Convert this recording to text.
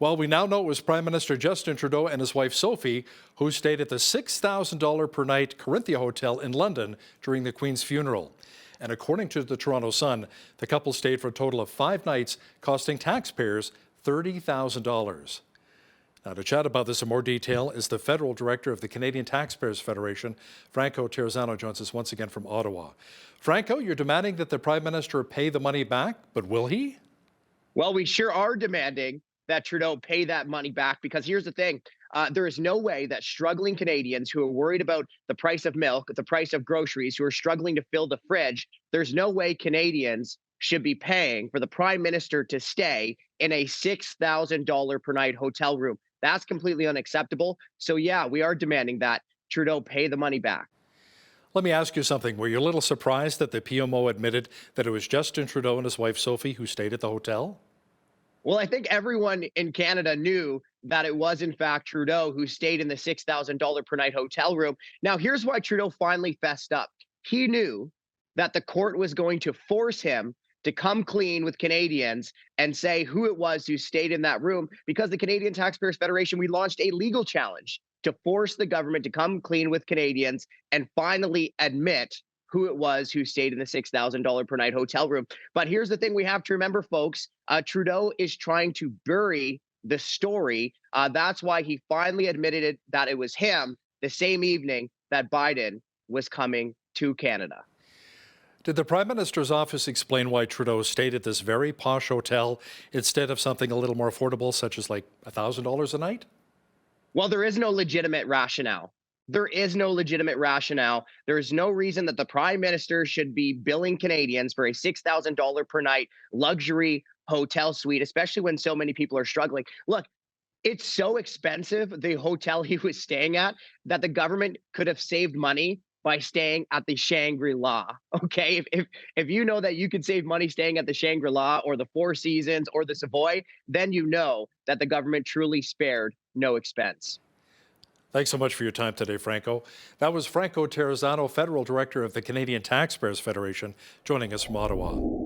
Well, we now know it was Prime Minister Justin Trudeau and his wife Sophie who stayed at the $6,000 per night Corinthia Hotel in London during the Queen's funeral. And according to the Toronto Sun, the couple stayed for a total of 5 nights, costing taxpayers $30,000. Now, to chat about this in more detail is the federal director of the Canadian Taxpayers Federation, Franco Terrazzano, joins us once again from Ottawa. Franco, you're demanding that the Prime Minister pay the money back, but will he? Well, we sure are demanding that Trudeau pay that money back, because here's the thing. There is no way that struggling Canadians who are worried about the price of milk, the price of groceries, who are struggling to fill the fridge, there's no way Canadians should be paying for the Prime Minister to stay in a $6,000 per night hotel room. That's completely unacceptable. So yeah, we are demanding that Trudeau pay the money back. Let me ask you something. Were you a little surprised that the PMO admitted that it was Justin Trudeau and his wife Sophie who stayed at the hotel? Well, I think everyone in Canada knew that it was, in fact, Trudeau who stayed in the $6,000 per night hotel room. Now, here's why Trudeau finally fessed up. He knew that the court was going to force him to come clean with Canadians and say who it was who stayed in that room, because the Canadian Taxpayers Federation, we launched a legal challenge to force the government to come clean with Canadians and finally admit who it was who stayed in the $6,000 per night hotel room. But here's the thing we have to remember, folks. Trudeau is trying to bury the story. That's why he finally admitted it, that it was him the same evening that Biden was coming to Canada. Did the Prime Minister's office explain why Trudeau stayed at this very posh hotel instead of something a little more affordable, such as like $1,000 a night? Well, there is no legitimate rationale. There is no legitimate rationale. There is no reason that the Prime Minister should be billing Canadians for a $6,000 per night luxury hotel suite, especially when so many people are struggling. Look, it's so expensive, the hotel he was staying at, that the government could have saved money by staying at the Shangri-La. Okay, if you know that you could save money staying at the Shangri-La or the Four Seasons or the Savoy, then you know that the government truly spared no expense. Thanks so much for your time today, Franco. That was Franco Terrazzano, Federal Director of the Canadian Taxpayers Federation, joining us from Ottawa.